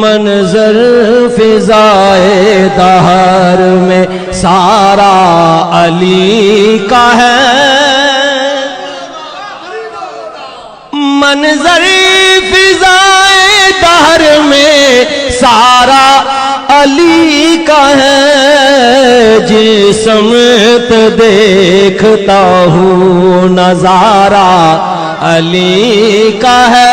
मंजर फिजाए दहर में सारा अली का है। मंजर फिजाए दहर में सारा अली का है। जिस समत देखता हूँ नजारा अली का है।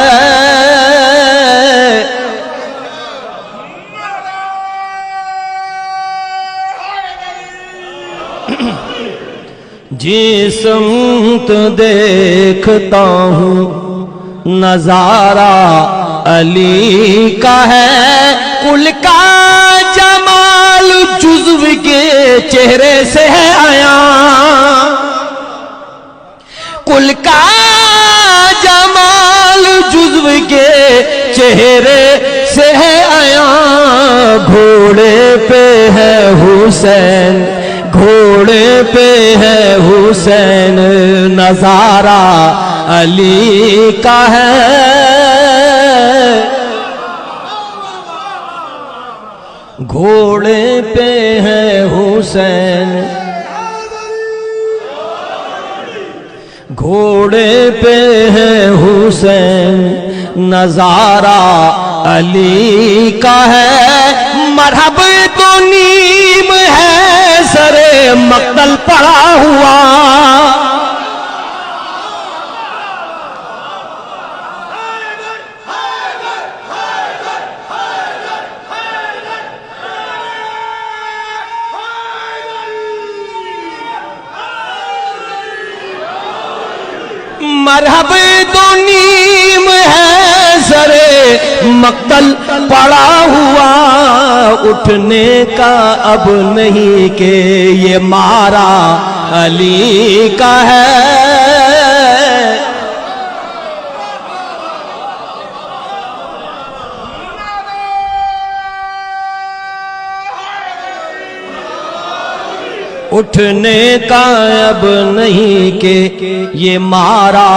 जिस समत देखता हूँ नजारा अली का है। कुल का जमाल जुज़्व के चेहरे से है आया। कुल का जमाल जुज़्व के चेहरे से है आया। घोड़े पे है हुसैन, घोड़े पे है हुसैन, नजारा अली का है। घोड़े पे है हुसैन, घोड़े पे है हुसैन, नजारा अली का है। मरहब तो नीम है सरे मक्तल पड़ा हुआ। मरहब तो नीम है सरे मक्तल पड़ा हुआ। उठने का अब नहीं के ये मारा अली का है। उठने का अब नहीं के ये मारा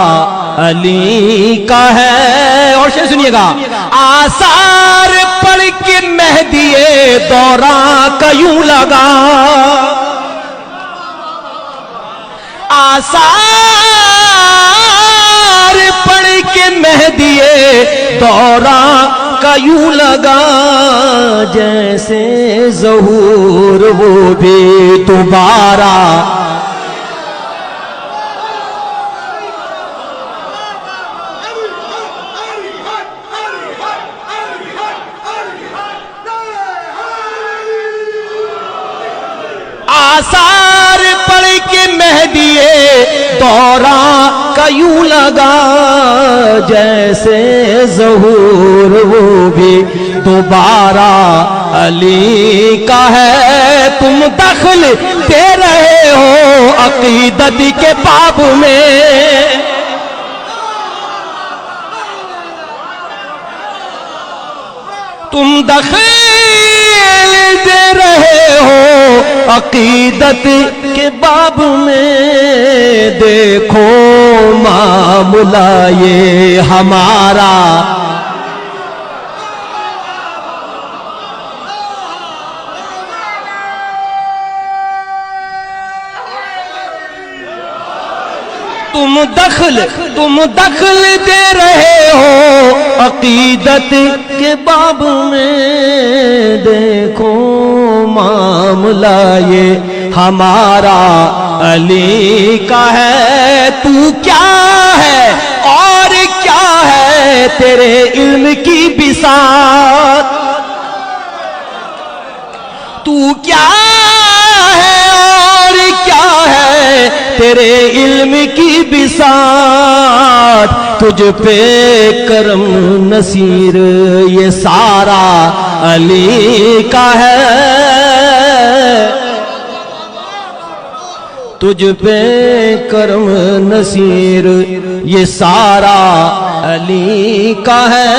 अली का है। और शेर सुनिएगा। आसार पढ़ के मेहदिए दौरा का यूं लगा। आसार पढ़ के मेहदिए दौरा का यूं लगा। जैसे ज़हूर वो भी दोबारा। आसार पढ़ के मेहदिए दौरा का यूं लगा। जैसे ज़हूर वो भी दोबारा अली का है। तुम दखल दे रहे हो अकीदत के बाब में। तुम दखल दे रहे हो अकीदत के बाब में। देखो मामला ये हमारा। तुम दखल दे रहे हो अकीदत के बाब में। देखो मामला ये हमारा अली का है। तू क्या है और क्या है तेरे इल्म की बिसात। तू क्या है और क्या है तेरे इल्म की बिसात। तुझ पे करम नसीर ये सारा अली का है। तुझ पे करम नसीर ये सारा अली का है।